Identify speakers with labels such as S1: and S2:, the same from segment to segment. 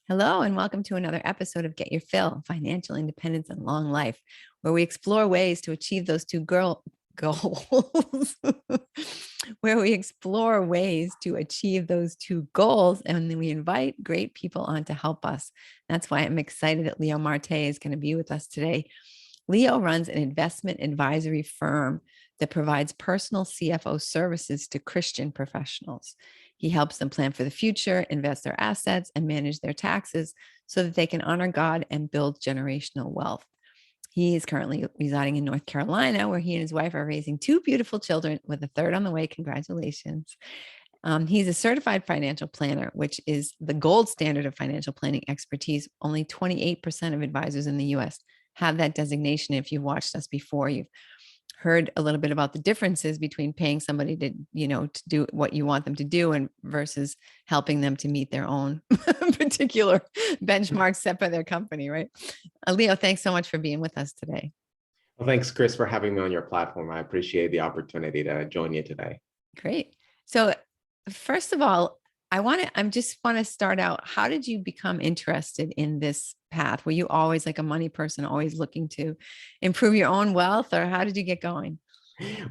S1: Hello, and welcome to another episode of Get Your Fill, Financial Independence and Long Life, where we explore ways to achieve those goals, where we explore ways to achieve those two goals, and then we invite great people on to help us. That's why I'm excited that Leo Marte is going to be with us today. Leo runs an investment advisory firm that provides personal CFO services to Christian professionals. He helps them plan for the future, invest their assets, and manage their taxes so that they can honor God and build generational wealth. He is currently residing in North Carolina, where he and his wife are raising two beautiful children with a third on the way. Congratulations. He's a certified financial planner, which is the gold standard of financial planning expertise. Only 28% of advisors in the US have that designation. If you've watched us before, you've heard a little bit about the differences between paying somebody to do what you want them to do and versus helping them to meet their own particular benchmarks set by their company, right? Leo, thanks so much for being with us today.
S2: Well, thanks, Chris, for having me on your platform. I appreciate the opportunity to join you today.
S1: Great. So first of all, I just want to start out. How did you become interested in this path? Were you always like a money person, always looking to improve your own wealth, or how did you get going?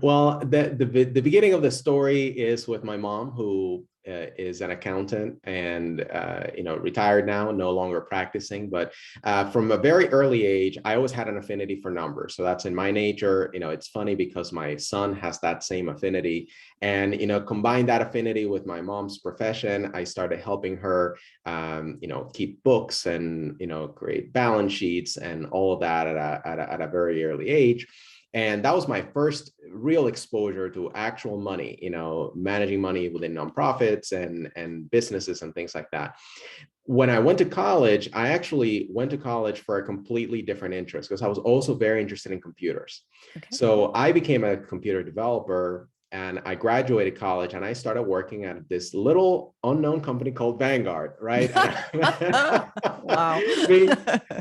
S2: Well, the beginning of the story is with my mom, who is an accountant and retired now, no longer practicing. But from a very early age, I always had an affinity for numbers. So that's in my nature. It's funny because my son has that same affinity, and combine that affinity with my mom's profession. I started helping her, keep books and create balance sheets and all of that at a very early age. And that was my first real exposure to actual money, managing money within nonprofits and businesses and things like that. When I went to college, I actually went to college for a completely different interest because I was also very interested in computers.
S1: Okay.
S2: So I became a computer developer, and I graduated college and I started working at this little unknown company called Vanguard, right?
S1: Wow.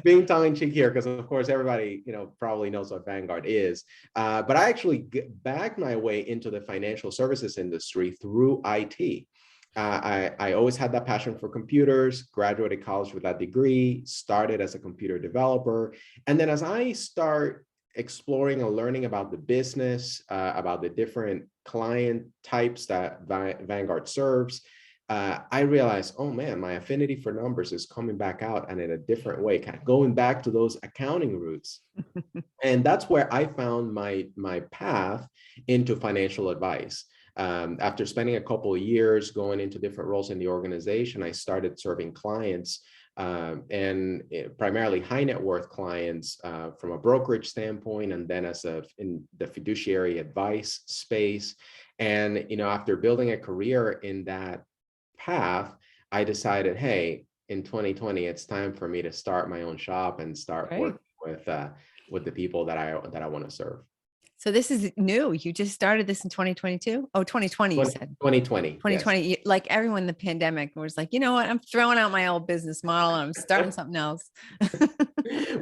S2: being tongue in cheek here, because of course everybody probably knows what Vanguard is. But I actually bagged my way into the financial services industry through IT. I always had that passion for computers, graduated college with that degree, started as a computer developer. And then as I start exploring and learning about the business, about the different client types that Vanguard serves, I realized, oh man, my affinity for numbers is coming back out, and in a different way, kind of going back to those accounting roots. And that's where I found my path into financial advice. After spending a couple of years going into different roles in the organization, I started serving clients, and primarily high net worth clients from a brokerage standpoint, and then in the fiduciary advice space. And after building a career in that path, I decided, hey, in 2020, it's time for me to start my own shop and start working with the people that I want to serve.
S1: So this is new. You just started this in 2022? Oh, 2020, you said.
S2: 2020.
S1: 2020. Yes. Like everyone in the pandemic was like, you know what? I'm throwing out my old business model and I'm starting something else.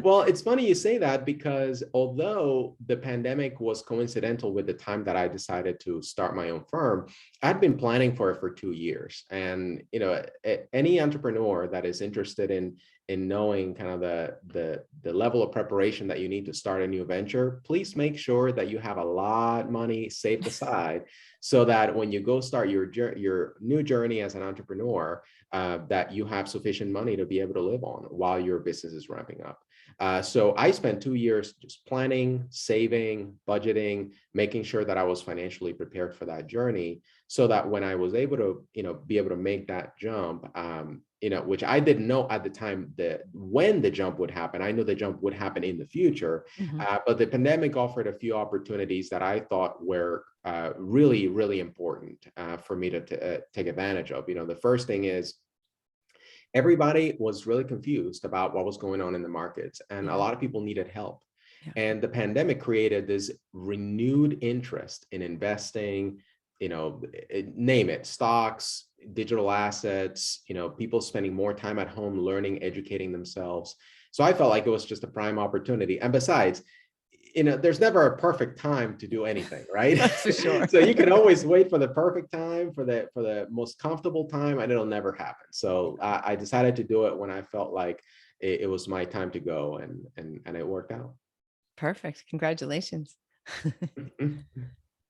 S2: Well, it's funny you say that, because although the pandemic was coincidental with the time that I decided to start my own firm, I'd been planning for it for 2 years. And, any entrepreneur that is interested in knowing kind of the level of preparation that you need to start a new venture, please make sure that you have a lot of money saved aside so that when you go start your new journey as an entrepreneur, that you have sufficient money to be able to live on while your business is ramping up. So I spent 2 years just planning, saving, budgeting, making sure that I was financially prepared for that journey, so that when I was able to, be able to make that jump, which I didn't know at the time that when the jump would happen. I knew the jump would happen in the future, but the pandemic offered a few opportunities that I thought were really, really important for me to take advantage of. The first thing is, everybody was really confused about what was going on in the markets, and a lot of people needed help. Yeah. And the pandemic created this renewed interest in investing, name it, stocks, digital assets, people spending more time at home, learning, educating themselves. So I felt like it was just a prime opportunity. And besides, there's never a perfect time to do anything, right?
S1: That's for sure.
S2: So you can always wait for the perfect time, for the most comfortable time, and it'll never happen. So I decided to do it when I felt like it was my time to go, and it worked out.
S1: Perfect. Congratulations.
S2: Mhm.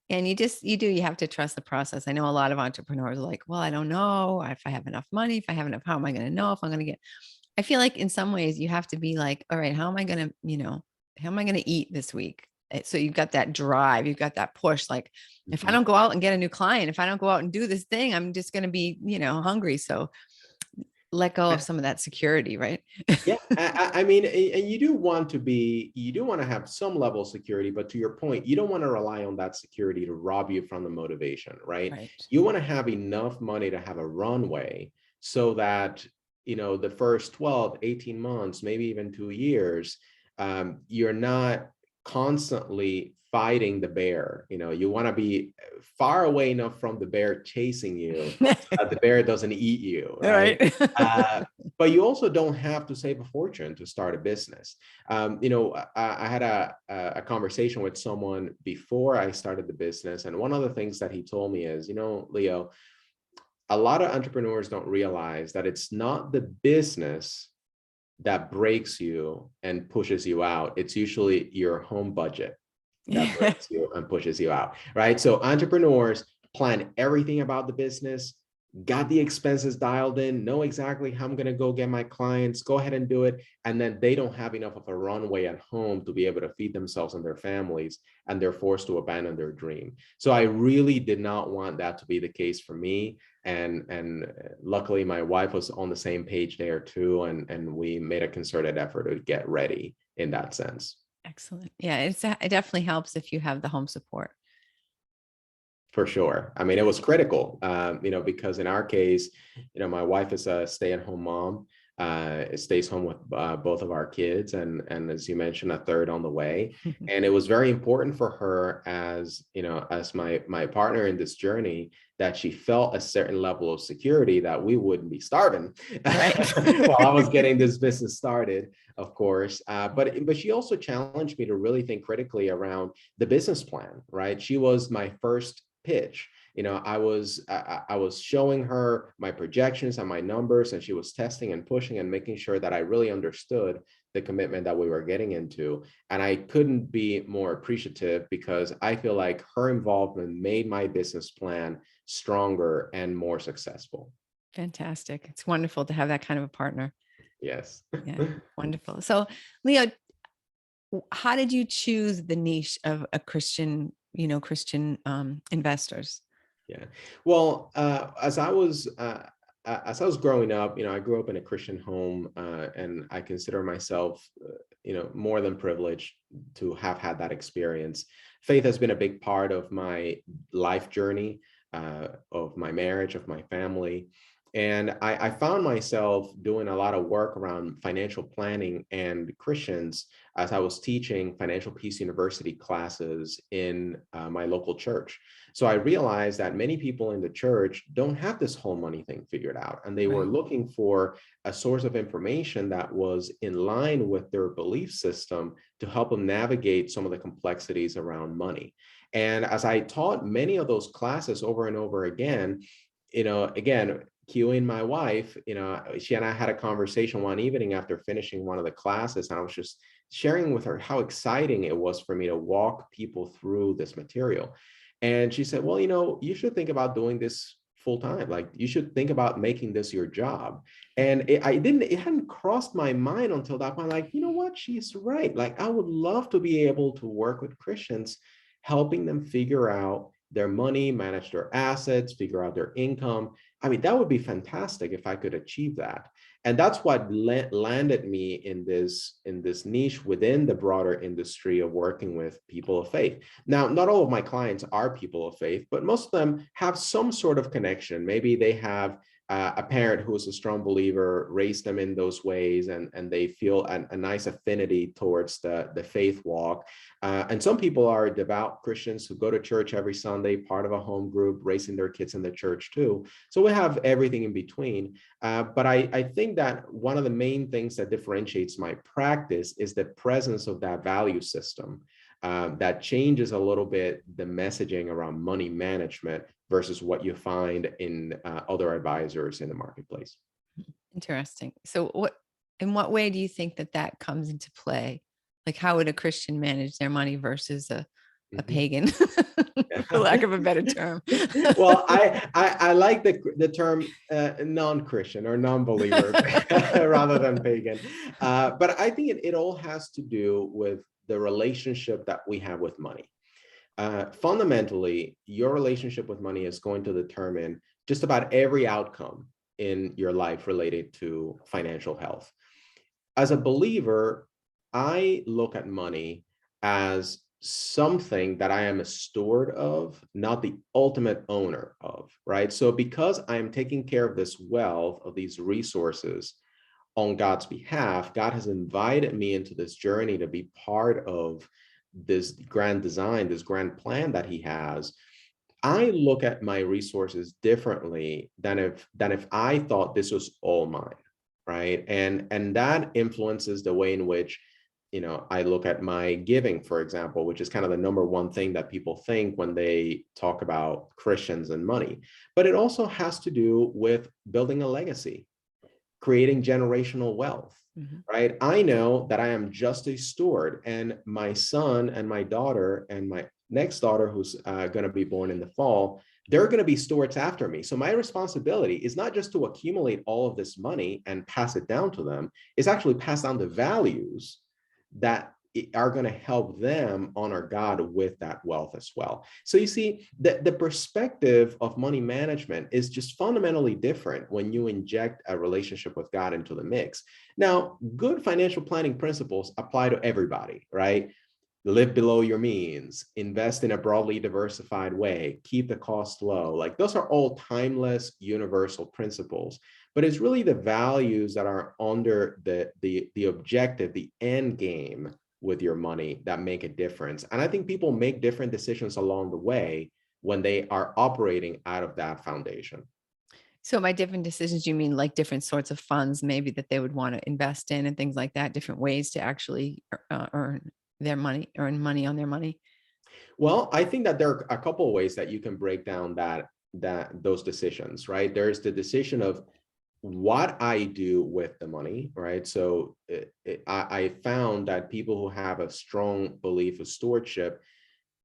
S1: And you have to trust the process. I know a lot of entrepreneurs are like, well, I don't know if I have enough money, if I have enough, how am I going to know if I'm going to get, I feel like in some ways you have to be like, all right, how am I going to, how am I going to eat this week? So you've got that drive, you've got that push. Like if I
S2: Mhm.
S1: don't go out and get a new client, if I don't go out and do this thing, I'm just going to be, hungry. So let go of some of that security, right?
S2: Yeah, I mean, and you do want to have some level of security, but to your point, you don't want to rely on that security to rob you from the motivation, right?
S1: Right.
S2: You want to have enough money to have a runway so that, the first 12, 18 months, maybe even 2 years, you're not constantly fighting the bear. You want to be far away enough from the bear chasing you so that the bear doesn't eat you,
S1: All
S2: right?
S1: right.
S2: But you also don't have to save a fortune to start a business. I had a conversation with someone before I started the business, and one of the things that he told me is, Leo, a lot of entrepreneurs don't realize that it's not the business that breaks you and pushes you out. It's usually your home budget that
S1: Yeah.
S2: breaks you and pushes you out, right? So entrepreneurs plan everything about the business, got the expenses dialed in, know exactly how I'm going to go get my clients, go ahead and do it. And then they don't have enough of a runway at home to be able to feed themselves and their families, and they're forced to abandon their dream. So I really did not want that to be the case for me. And luckily my wife was on the same page there too. And we made a concerted effort to get ready in that sense.
S1: Excellent. Yeah, it definitely helps if you have the home support.
S2: For sure. I mean, it was critical, because in our case, my wife is a stay-at-home mom, stays home with both of our kids, and as you mentioned, a third on the way. And it was very important for her, as my partner in this journey, that she felt a certain level of security that we wouldn't be starving
S1: Right.
S2: while I was getting this business started, of course. But she also challenged me to really think critically around the business plan, right? She was my first pitch. I was showing her my projections and my numbers, and she was testing and pushing and making sure that I really understood the commitment that we were getting into. And I couldn't be more appreciative, because I feel like her involvement made my business plan stronger and more successful.
S1: Fantastic. It's wonderful to have that kind of a partner.
S2: Yes.
S1: Yeah, wonderful. So, Leo, how did you choose the niche of a Christian, Christian investors?
S2: Yeah. Well, as I was growing up, I grew up in a Christian home, and I consider myself, more than privileged to have had that experience. Faith has been a big part of my life journey, of my marriage, of my family. And I found myself doing a lot of work around financial planning and Christians as I was teaching Financial Peace University classes in my local church. So I realized that many people in the church don't have this whole money thing figured out, and they were
S1: Right.
S2: looking for a source of information that was in line with their belief system to help them navigate some of the complexities around money. And as I taught many of those classes over and over again, again, cueing my wife, she and I had a conversation one evening after finishing one of the classes, and I was just sharing with her how exciting it was for me to walk people through this material. And she said, well, you should think about doing this full time. Like, you should think about making this your job. And it hadn't crossed my mind until that point. Like, you know what? She's right. Like, I would love to be able to work with Christians, helping them figure out their money, manage their assets, figure out their income. I mean, that would be fantastic if I could achieve that. And that's what landed me in this niche within the broader industry of working with people of faith. Now, not all of my clients are people of faith, but most of them have some sort of connection. Maybe they have a parent who is a strong believer, raised them in those ways, and they feel a nice affinity towards the faith walk. And some people are devout Christians who go to church every Sunday, part of a home group, raising their kids in the church too. So we have everything in between. But I think that one of the main things that differentiates my practice is the presence of that value system. that changes a little bit the messaging around money management versus what you find in other advisors in the marketplace.
S1: Interesting. So in what way do you think that that comes into play? Like how would a Christian manage their money versus a
S2: Mhm.
S1: pagan, for lack of a better term?
S2: Well, I like the term non-Christian or non-believer rather than pagan. But I think it all has to do with the relationship that we have with money. Fundamentally, your relationship with money is going to determine just about every outcome in your life related to financial health. As a believer, I look at money as something that I am a steward of, not the ultimate owner of, right? So because I am taking care of this wealth, of these resources on God's behalf, God has invited me into this journey to be part of this grand design, this grand plan that he has. I look at my resources differently than if I thought this was all mine, right? And that influences the way in which I look at my giving, for example, which is kind of the number one thing that people think when they talk about Christians and money. But it also has to do with building a legacy, creating generational wealth,
S1: Mhm.
S2: right? I know that I am just a steward, and my son and my daughter and my next daughter, who's going to be born in the fall, they're going to be stewards after me. So my responsibility is not just to accumulate all of this money and pass it down to them, it's actually pass down the values that are going to help them honor God with that wealth as well. So you see, the perspective of money management is just fundamentally different when you inject a relationship with God into the mix. Now, good financial planning principles apply to everybody, right? Live below your means, invest in a broadly diversified way, keep the cost low. Like those are all timeless, universal principles. But it's really the values that are under the objective, the end game with your money that make a difference. And I think people make different decisions along the way when they are operating out of that foundation.
S1: So by different decisions, you mean like different sorts of funds maybe that they would want to invest in and things like that, different ways to actually earn money on their money?
S2: Well, I think that there are a couple of ways that you can break down those decisions, right? There's the decision of what I do with the money, right? So I found that people who have a strong belief of stewardship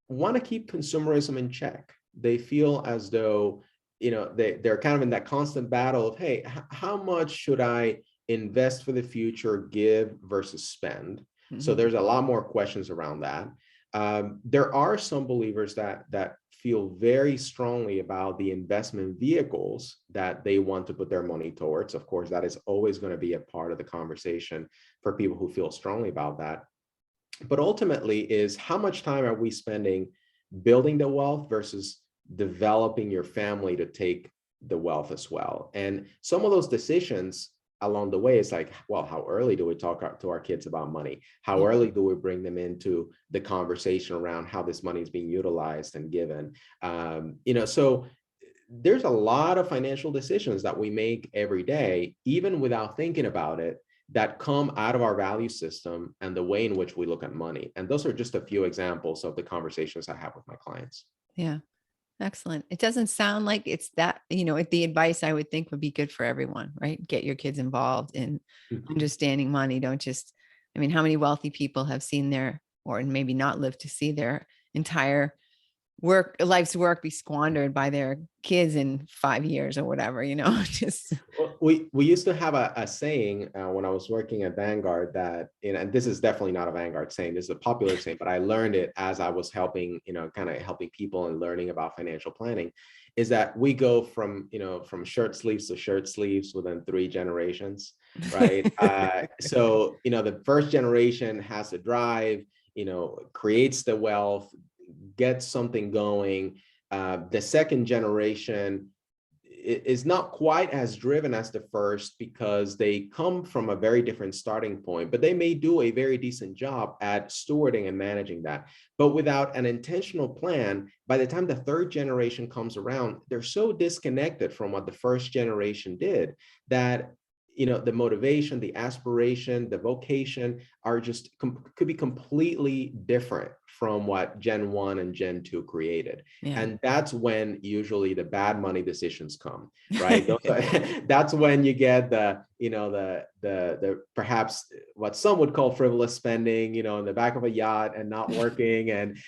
S2: want to keep consumerism in check. They feel as though, they're kind of in that constant battle of, hey, how much should I invest for the future, give versus spend? So
S1: Mhm.
S2: there's a lot more questions around that. There are some believers that feel very strongly about the investment vehicles that they want to put their money towards. Of course, that is always going to be a part of the conversation for people who feel strongly about that. But ultimately is how much time are we spending building the wealth versus developing your family to take the wealth as well. And some of those decisions along the way is like, well, how early do we talk to our kids about money? How
S1: Yeah.
S2: early do we bring them into the conversation around how this money is being utilized and given? So there's a lot of financial decisions that we make every day, even without thinking about it, that come out of our value system and the way in which we look at money. And those are just a few examples of the conversations I have with my clients.
S1: Yeah. Excellent. It doesn't sound like it's that, the advice I would think would be good for everyone, right? Get your kids involved in
S2: Mhm.
S1: understanding money. Don't just, I mean, how many wealthy people have seen their, or maybe not lived to see their entire life's work be squandered by their kids in 5 years or whatever, just.
S2: Well, we used to have a saying when I was working at Vanguard that, and this is definitely not a Vanguard saying, this is a popular saying, but I learned it as I was helping, kind of helping people and learning about financial planning, is that we go from shirt sleeves to shirt sleeves within 3 generations, right? So, the first generation has the drive, creates the wealth, gets something going. The second generation is not quite as driven as the first because they come from a very different starting point, but they may do a very decent job at stewarding and managing that. But without an intentional plan, by the time the third generation comes around, they're so disconnected from what the first generation did that the motivation, the aspiration, the vocation are just could be completely different from what Gen 1 and Gen 2 created.
S1: Yeah.
S2: And that's when usually the bad money decisions come, right? That's when you get the perhaps what some would call frivolous spending, in the back of a yacht and not working, and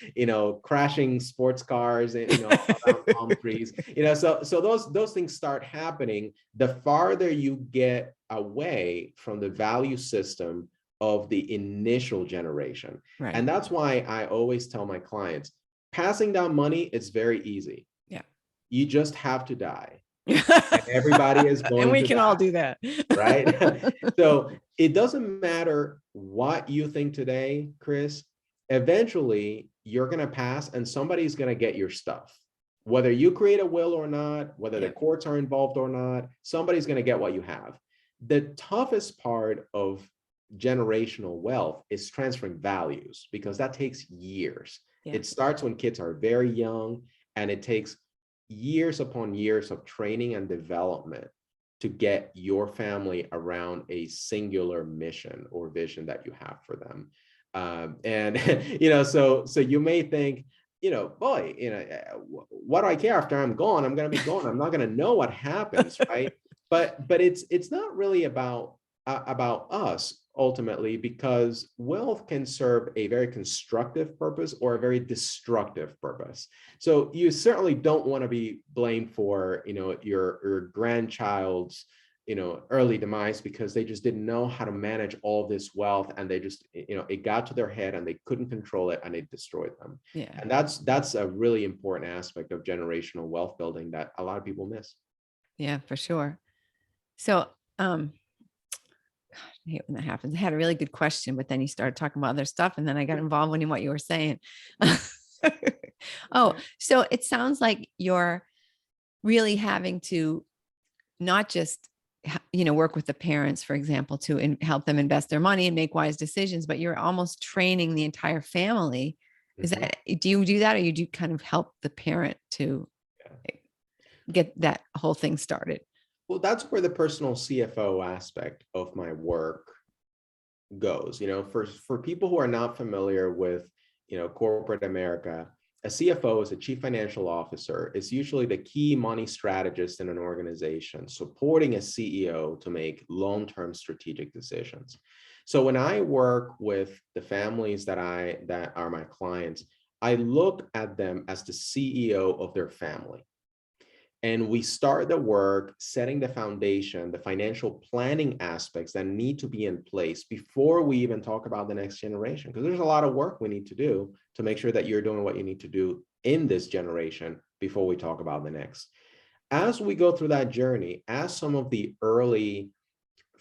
S2: crashing sports cars and around palm trees. So those things start happening the farther you get away from the value system of the initial generation.
S1: Right.
S2: And that's why I always tell my clients, passing down money is very easy.
S1: Yeah.
S2: You just have to die. And everybody is
S1: And
S2: going
S1: we
S2: to
S1: can all
S2: die,
S1: do that.
S2: right? So it doesn't matter what you think today, Chris. Eventually, you're going to pass and somebody's going to get your stuff. Whether you create a will or not, whether the
S1: Yeah.
S2: courts are involved or not, somebody's going to get what you have. The toughest part of generational wealth is transferring values, because that takes years.
S1: Yeah.
S2: It starts when kids are very young, and it takes years upon years of training and development to get your family around a singular mission or vision that you have for them. And so you may think, boy, what do I care after I'm gone? I'm going to be gone. I'm not going to know what happens, right? But it's not really about us ultimately, because wealth can serve a very constructive purpose or a very destructive purpose. So you certainly don't want to be blamed for your grandchild's early demise because they just didn't know how to manage all this wealth, and they just it got to their head and they couldn't control it and it destroyed them.
S1: Yeah.
S2: And that's a really important aspect of generational wealth building that a lot of people miss.
S1: Yeah, for sure. So, I hate when that happens. I had a really good question, but then you started talking about other stuff, and then I got involved in what you were saying. Oh, so it sounds like you're really having to not just work with the parents, for example, to help them invest their money and make wise decisions, but you're almost training the entire family. Is
S2: Mhm.
S1: that, do you do that, or you do kind of help the parent to
S2: Yeah.
S1: get that whole thing started?
S2: Well, that's where the personal CFO aspect of my work goes. For people who are not familiar with, corporate America, a CFO is a chief financial officer. It's usually the key money strategist in an organization, supporting a CEO to make long-term strategic decisions. So when I work with the families that are my clients, I look at them as the CEO of their family. And we start the work setting the foundation, the financial planning aspects that need to be in place before we even talk about the next generation. Because there's a lot of work we need to do to make sure that you're doing what you need to do in this generation before we talk about the next. As we go through that journey, as some of the early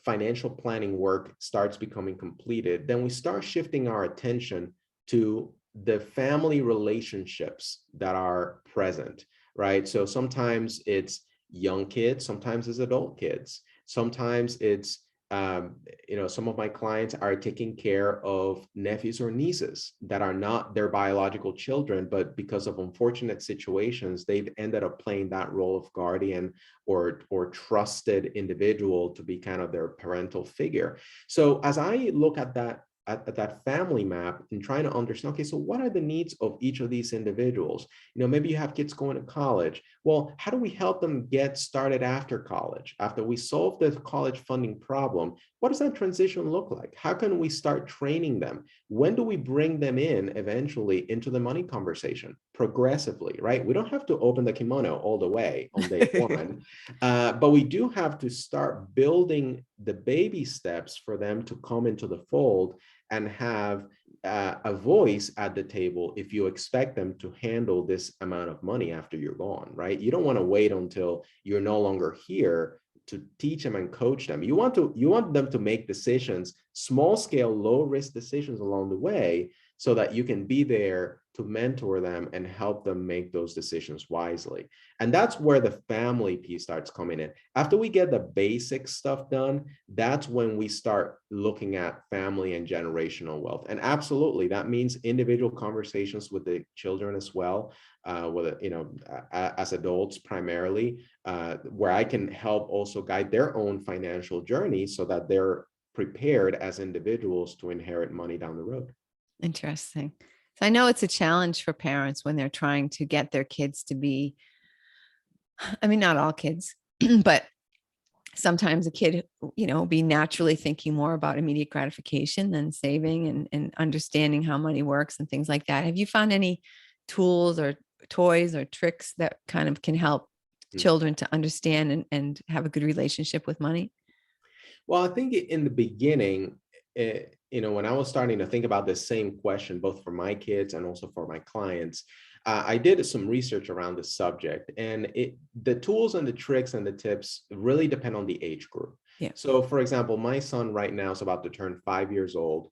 S2: financial planning work starts becoming completed, then we start shifting our attention to the family relationships that are present, right? So sometimes it's young kids, sometimes it's adult kids, sometimes it's some of my clients are taking care of nephews or nieces that are not their biological children, but because of unfortunate situations, they've ended up playing that role of guardian or trusted individual to be kind of their parental figure. So as I look at that family map and trying to understand, okay, so what are the needs of each of these individuals? Maybe you have kids going to college. Well, how do we help them get started after college? After we solve the college funding problem, what does that transition look like? How can we start training them? When do we bring them in eventually into the money conversation? Progressively, right? We don't have to open the kimono all the way on day one, but we do have to start building the baby steps for them to come into the fold and have a voice at the table if you expect them to handle this amount of money after you're gone, right? You don't want to wait until you're no longer here to teach them and coach them. You want them to make decisions, small scale, low risk decisions along the way, so that you can be there to mentor them and help them make those decisions wisely. And that's where the family piece starts coming in. After we get the basic stuff done, that's when we start looking at family and generational wealth. And absolutely, that means individual conversations with the children as well, as adults primarily, where I can help also guide their own financial journey so that they're prepared as individuals to inherit money down the road.
S1: Interesting. So I know it's a challenge for parents when they're trying to get their kids to be, I mean, not all kids, but sometimes a kid, be naturally thinking more about immediate gratification than saving and understanding how money works and things like that. Have you found any tools or toys or tricks that kind of can help
S2: Mm.
S1: children to understand and have a good relationship with money?
S2: Well, I think in the beginning, when I was starting to think about the same question, both for my kids and also for my clients, I did some research around the subject, and the tools and the tricks and the tips really depend on the age group.
S1: Yeah.
S2: So, for example, my son right now is about to turn 5 years old.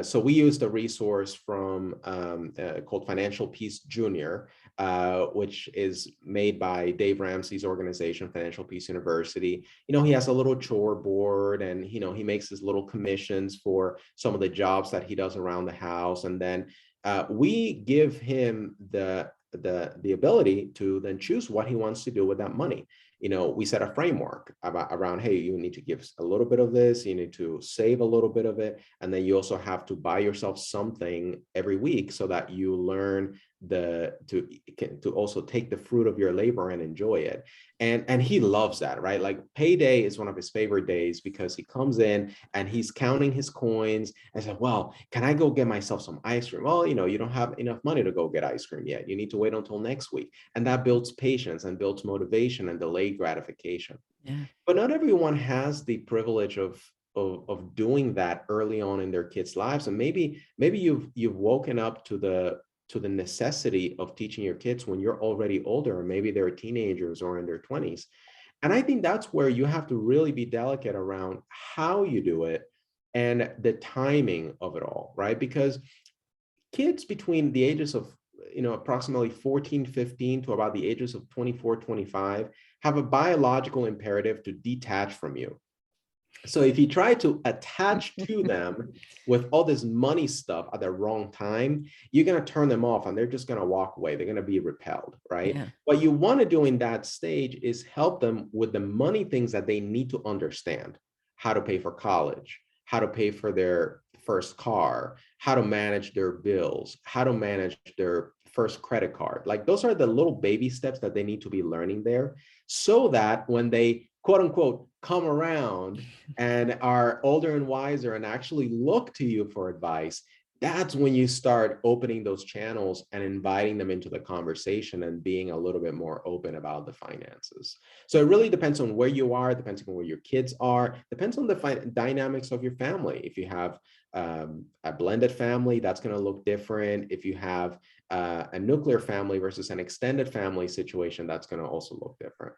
S2: So we used a resource from called Financial Peace Junior, which is made by Dave Ramsey's organization, Financial Peace University. He has a little chore board, and he makes his little commissions for some of the jobs that he does around the house, and then we give him the ability to then choose what he wants to do with that money. We set a framework around, hey, you need to give a little bit of this, you need to save a little bit of it, and then you also have to buy yourself something every week so that you learn to also take the fruit of your labor and enjoy it. And he loves that, right? Like payday is one of his favorite days because he comes in and he's counting his coins and said, well, can I go get myself some ice cream? Well, you don't have enough money to go get ice cream yet. You need to wait until next week. And that builds patience and builds motivation and delayed gratification.
S1: Yeah.
S2: But not everyone has the privilege of doing that early on in their kids' lives. And maybe you've woken up to the necessity of teaching your kids when you're already older, or maybe they're teenagers or in their 20s. And I think that's where you have to really be delicate around how you do it and the timing of it all, right? Because kids between the ages of approximately 14, 15 to about the ages of 24, 25 have a biological imperative to detach from you. So if you try to attach to them with all this money stuff at the wrong time, you're going to turn them off and they're just going to walk away. They're going to be repelled, right?
S1: Yeah.
S2: What you want to do in that stage is help them with the money things that they need to understand: how to pay for college, how to pay for their first car, how to manage their bills, how to manage their first credit card. Like those are the little baby steps that they need to be learning there, so that when they quote unquote come around and are older and wiser and actually look to you for advice, that's when you start opening those channels and inviting them into the conversation and being a little bit more open about the finances. So it really depends on where you are, depends on where your kids are, depends on the dynamics of your family. If you have a blended family, that's going to look different. If you have a nuclear family versus an extended family situation, that's going to also look different.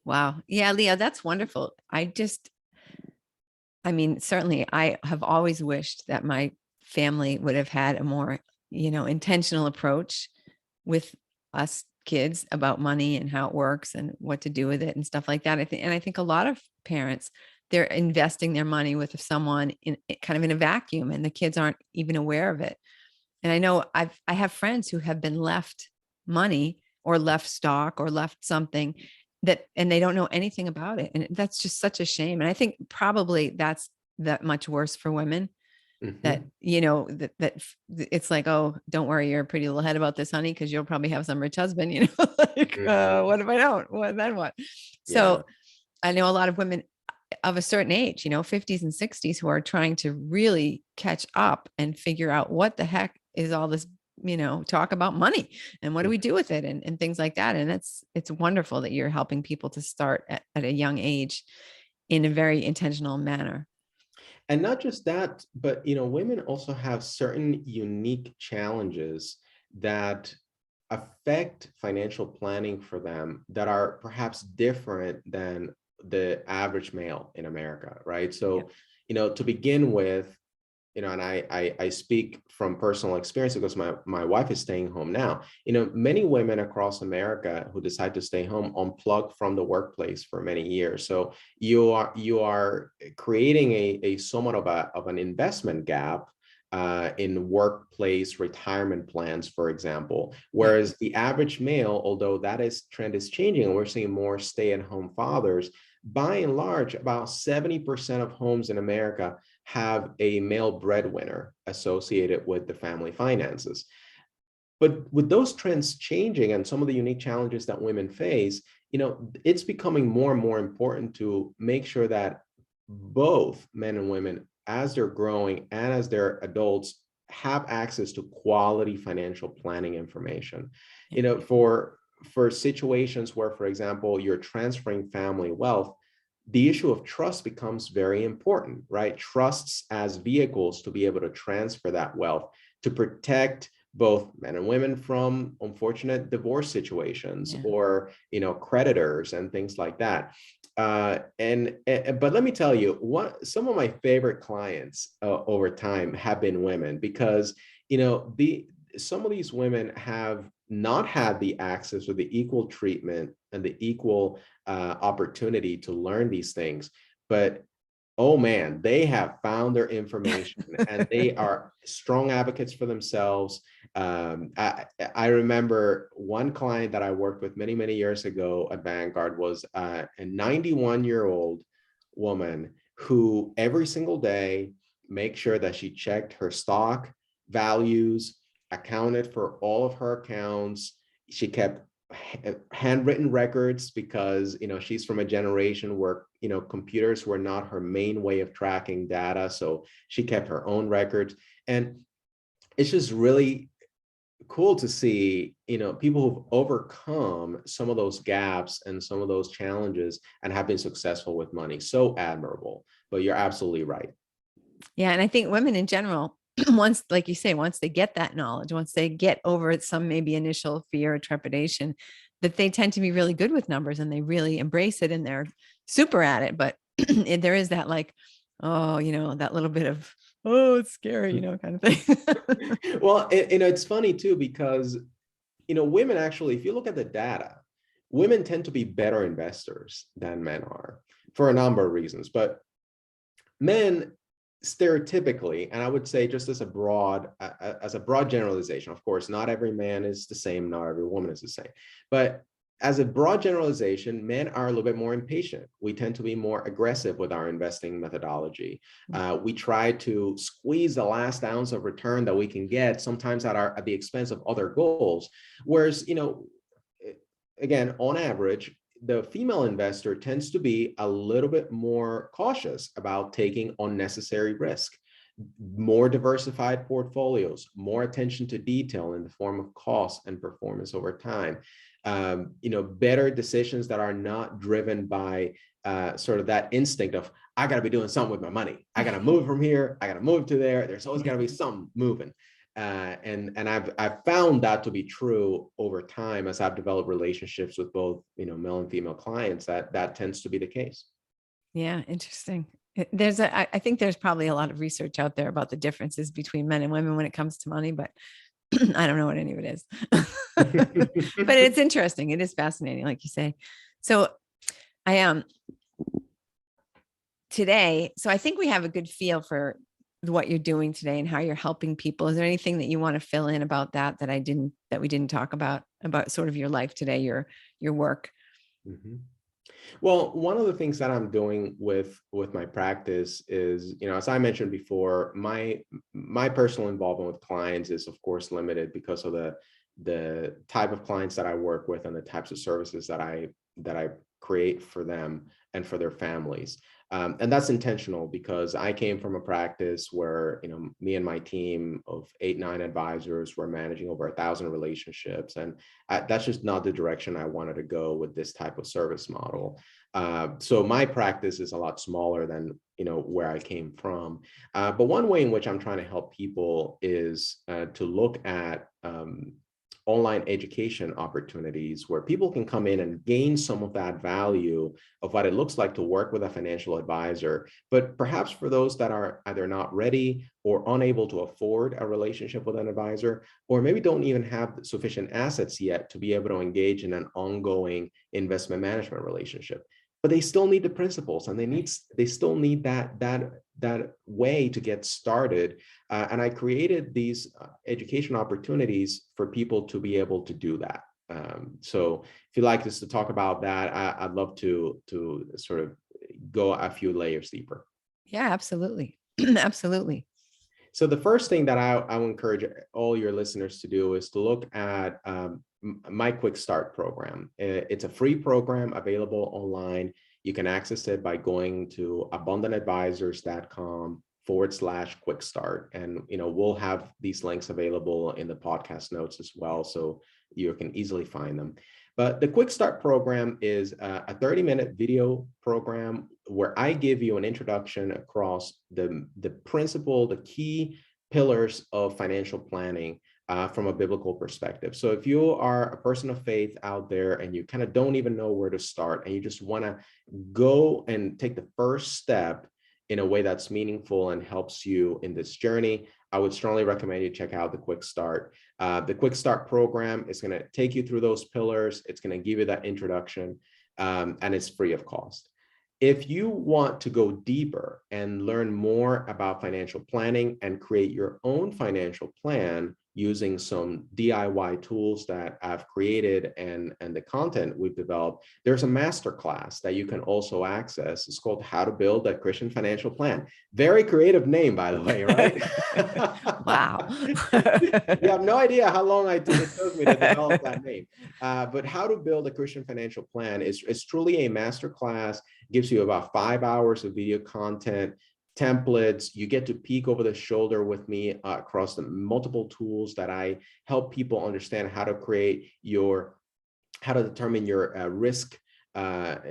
S1: Wow. Yeah, Leo, that's wonderful. I mean, certainly I have always wished that my family would have had a more, intentional approach with us kids about money and how it works and what to do with it and stuff like that. I think a lot of parents, they're investing their money with someone in kind of in a vacuum, and the kids aren't even aware of it. And I know I have friends who have been left money or left stock or left something and they don't know anything about it. And that's just such a shame. And I think probably that's that much worse for women, that,
S2: Mhm.
S1: it's like, oh, don't worry your pretty little head about this, honey, because you'll probably have some rich husband, like,
S2: Mhm.
S1: what if I don't? What then what?
S2: Yeah.
S1: So I know a lot of women of a certain age, 50s and 60s, who are trying to really catch up and figure out what the heck is all this, talk about money and what do we do with it, and things like that. And it's wonderful that you're helping people to start at a young age in a very intentional manner.
S2: And not just that, but women also have certain unique challenges that affect financial planning for them that are perhaps different than the average male in America, right?
S1: Yeah.
S2: So, to begin with, and I speak from personal experience because my wife is staying home now. Many women across America who decide to stay home unplug from the workplace for many years. So you are creating a somewhat of an investment gap in workplace retirement plans, for example.
S1: Yeah.
S2: Whereas the average male, although that is trend is changing, and we're seeing more stay-at-home fathers, by and large, about 70% of homes in America have a male breadwinner associated with the family finances. But with those trends changing and some of the unique challenges that women face, it's becoming more and more important to make sure that both men and women, as they're growing and as they're adults, have access to quality financial planning information.
S1: Yeah.
S2: For situations where, for example, you're transferring family wealth, the issue of trust becomes very important, right? Trusts as vehicles to be able to transfer that wealth to protect both men and women from unfortunate divorce situations,
S1: Yeah.
S2: or creditors and things like that. But let me tell you, what some of my favorite clients over time have been women, because some of these women have not had the access or the equal treatment and the equal opportunity to learn these things. But oh man, they have found their information and they are strong advocates for themselves. I remember one client that I worked with many, many years ago at Vanguard was a 91-year-old woman who every single day make sure that she checked her stock values, accounted for all of her accounts. She kept handwritten records because she's from a generation where computers were not her main way of tracking data, so she kept her own records. And it's just really cool to see people who've overcome some of those gaps and some of those challenges and have been successful with money. So admirable. But you're absolutely right.
S1: Yeah. And I think women in general, once, like you say, once they get that knowledge, once they get over some maybe initial fear or trepidation, that they tend to be really good with numbers and they really embrace it and they're super at it. But there is that like, oh, that little bit of, oh, it's scary, kind of thing.
S2: Well, it's funny too, because women actually, if you look at the data, women tend to be better investors than men are for a number of reasons. But men stereotypically, and I would say just as a broad generalization, of course, not every man is the same, not every woman is the same, but as a broad generalization, men are a little bit more impatient. We tend to be more aggressive with our investing methodology. We try to squeeze the last ounce of return that we can get, sometimes at the expense of other goals. Whereas, again, on average, the female investor tends to be a little bit more cautious about taking unnecessary risk, more diversified portfolios, more attention to detail in the form of cost and performance over time, better decisions that are not driven by sort of that instinct of, I got to be doing something with my money. I got to move from here. I got to move to there. There's always got to be something moving. And I've found that to be true over time as I've developed relationships with both male and female clients. That tends to be the case.
S1: Yeah, interesting. I think there's probably a lot of research out there about the differences between men and women when it comes to money, but I don't know what any of it is. But it's interesting. It is fascinating, like you say. So I am today. So I think we have a good feel for what you're doing today and how you're helping people. Is there anything that you want to fill in about that that we didn't talk about sort of your life today, your work?
S2: Mm-hmm. Well, one of the things that I'm doing with my practice is, as I mentioned before, my personal involvement with clients is of course limited because of the type of clients that I work with and the types of services that I create for them and for their families. And that's intentional because I came from a practice where, me and my team of 8-9 advisors were managing over 1,000 relationships. And that's just not the direction I wanted to go with this type of service model. So my practice is a lot smaller than, where I came from. But one way in which I'm trying to help people is to look at online education opportunities where people can come in and gain some of that value of what it looks like to work with a financial advisor. But perhaps for those that are either not ready or unable to afford a relationship with an advisor, or maybe don't even have sufficient assets yet to be able to engage in an ongoing investment management relationship. But they still need the principles, and they still need that way to get started. And I created these education opportunities for people to be able to do that. So if you'd like us to talk about that, I'd love to sort of go a few layers deeper.
S1: Yeah, absolutely. Absolutely.
S2: So the first thing that I would encourage all your listeners to do is to look at my Quick Start program. It's a free program available online. You can access it by going to abundantadvisors.com/quick start. And, we'll have these links available in the podcast notes as well, so you can easily find them. But the Quick Start program is a 30-minute video program where I give you an introduction across the key pillars of financial planning from a biblical perspective. So if you are a person of faith out there and you kind of don't even know where to start and you just want to go and take the first step in a way that's meaningful and helps you in this journey, I would strongly recommend you check out the Quick Start. The Quick Start program is going to take you through those pillars. It's going to give you that introduction, and it's free of cost. If you want to go deeper and learn more about financial planning and create your own financial plan using some DIY tools that I've created and the content we've developed, there's a masterclass that you can also access. It's called How to Build a Christian Financial Plan. Very creative name, by the way, right?
S1: Wow.
S2: You have no idea how long it took me to develop that name. But How to Build a Christian Financial Plan is truly a masterclass. Gives you about 5 hours of video content, templates. You get to peek over the shoulder with me across the multiple tools that I help people understand how to determine your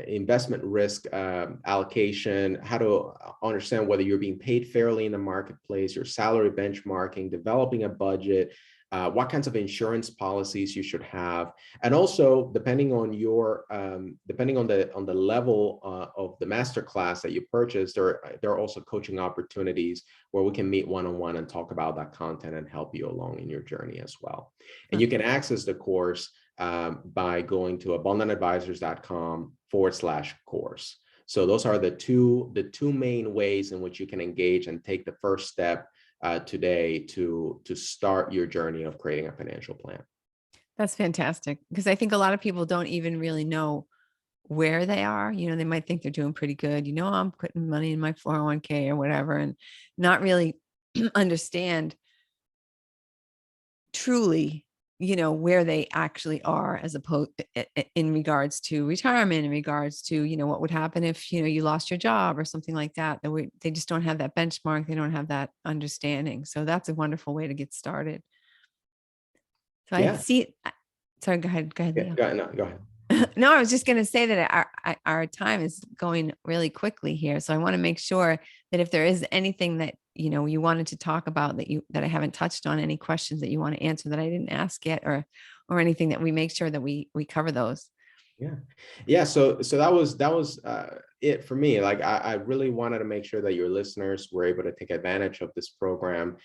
S2: investment risk allocation, how to understand whether you're being paid fairly in the marketplace, your salary benchmarking, developing a budget, what kinds of insurance policies you should have, and also depending on the level of the masterclass that you purchased, there are also coaching opportunities where we can meet one-on-one and talk about that content and help you along in your journey as well. And you can access the course by going to abundantadvisors.com/course. So those are the two main ways in which you can engage and take the first step today to start your journey of creating a financial plan.
S1: That's fantastic, because I think a lot of people don't even really know where they are. They might think they're doing pretty good. I'm putting money in my 401k or whatever, and not really understand truly, where they actually are, as opposed in regards to retirement, in regards to, what would happen if, you lost your job or something like that. They just don't have that benchmark. They don't have that understanding. So that's a wonderful way to get started. So I
S2: Yeah.
S1: see. Sorry, go ahead,
S2: Yeah,
S1: Leo.
S2: go ahead.
S1: No, I was just going to say that our time is going really quickly here. So I want to make sure that if there is anything that, you wanted to talk about that I haven't touched on, any questions that you want to answer that I didn't ask yet, or anything, that we make sure that we cover those.
S2: Yeah. So that was it for me. Like I really wanted to make sure that your listeners were able to take advantage of this program.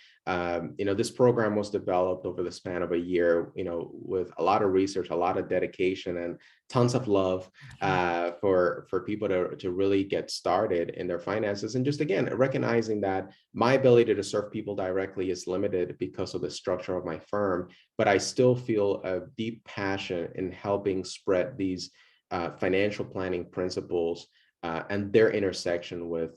S2: This program was developed over the span of a year, with a lot of research, a lot of dedication, and tons of love for people to really get started in their finances. And just again, recognizing that my ability to serve people directly is limited because of the structure of my firm, but I still feel a deep passion in helping spread these financial planning principles and their intersection with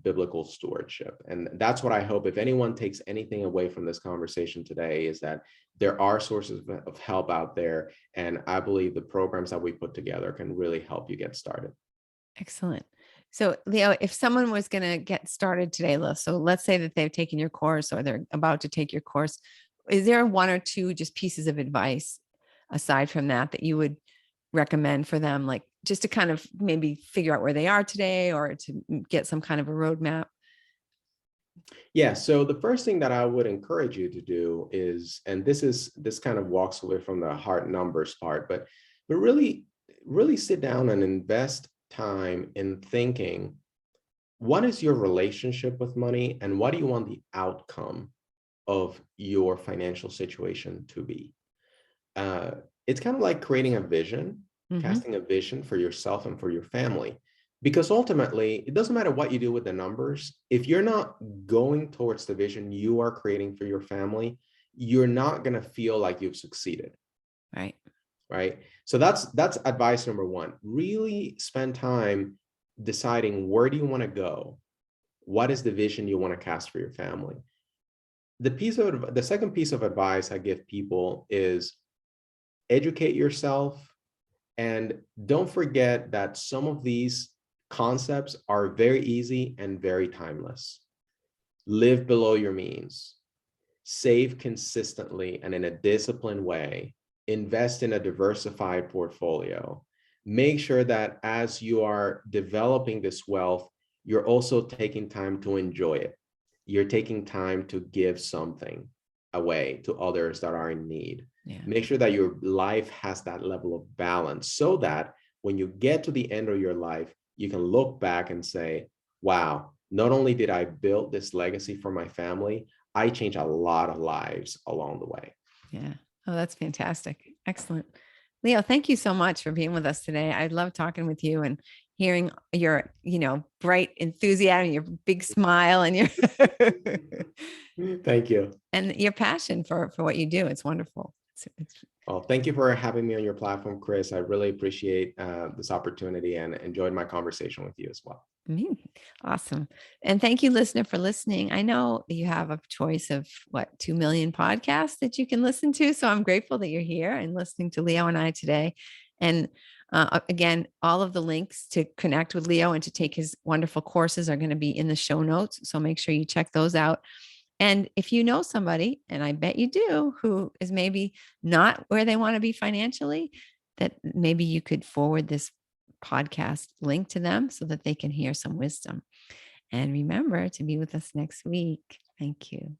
S2: biblical stewardship. And that's what I hope, if anyone takes anything away from this conversation today, is that there are sources of help out there. And I believe the programs that we put together can really help you get started.
S1: Excellent. So Leo, if someone was going to get started today, so let's say that they've taken your course or they're about to take your course, is there one or two just pieces of advice aside from that you would recommend for them, like just to kind of maybe figure out where they are today, or to get some kind of a roadmap?
S2: Yeah. So the first thing that I would encourage you to do is, and this kind of walks away from the hard numbers part, but really, really sit down and invest time in thinking, what is your relationship with money and what do you want the outcome of your financial situation to be? It's kind of like creating a vision, casting a vision for yourself and for your family. Because ultimately, it doesn't matter what you do with the numbers. If you're not going towards the vision you are creating for your family, you're not going to feel like you've succeeded.
S1: Right.
S2: right? So that's advice number one. Really spend time deciding, where do you want to go? What is the vision you want to cast for your family? The second piece of advice I give people is educate yourself, and don't forget that some of these concepts are very easy and very timeless. Live below your means, save consistently and in a disciplined way, invest in a diversified portfolio. Make sure that as you are developing this wealth, you're also taking time to enjoy it. You're taking time to give something away to others that are in need.
S1: Yeah.
S2: Make sure that your life has that level of balance, so that when you get to the end of your life, you can look back and say, wow, not only did I build this legacy for my family, I changed a lot of lives along the way.
S1: Yeah. Oh, that's fantastic. Excellent. Leo, thank you so much for being with us today. I love talking with you and hearing your, bright enthusiasm, your big smile and your
S2: Thank you.
S1: and your passion for what you do. It's wonderful. It's
S2: Well, thank you for having me on your platform, Chris. I really appreciate this opportunity and enjoyed my conversation with you as well.
S1: awesome. And thank you, listener, for listening. I know you have a choice of 2 million podcasts that you can listen to. So I'm grateful that you're here and listening to Leo and I today. And again, all of the links to connect with Leo and to take his wonderful courses are going to be in the show notes. So make sure you check those out. And if you know somebody, and I bet you do, who is maybe not where they want to be financially, that maybe you could forward this podcast link to them so that they can hear some wisdom. And remember to be with us next week. Thank you.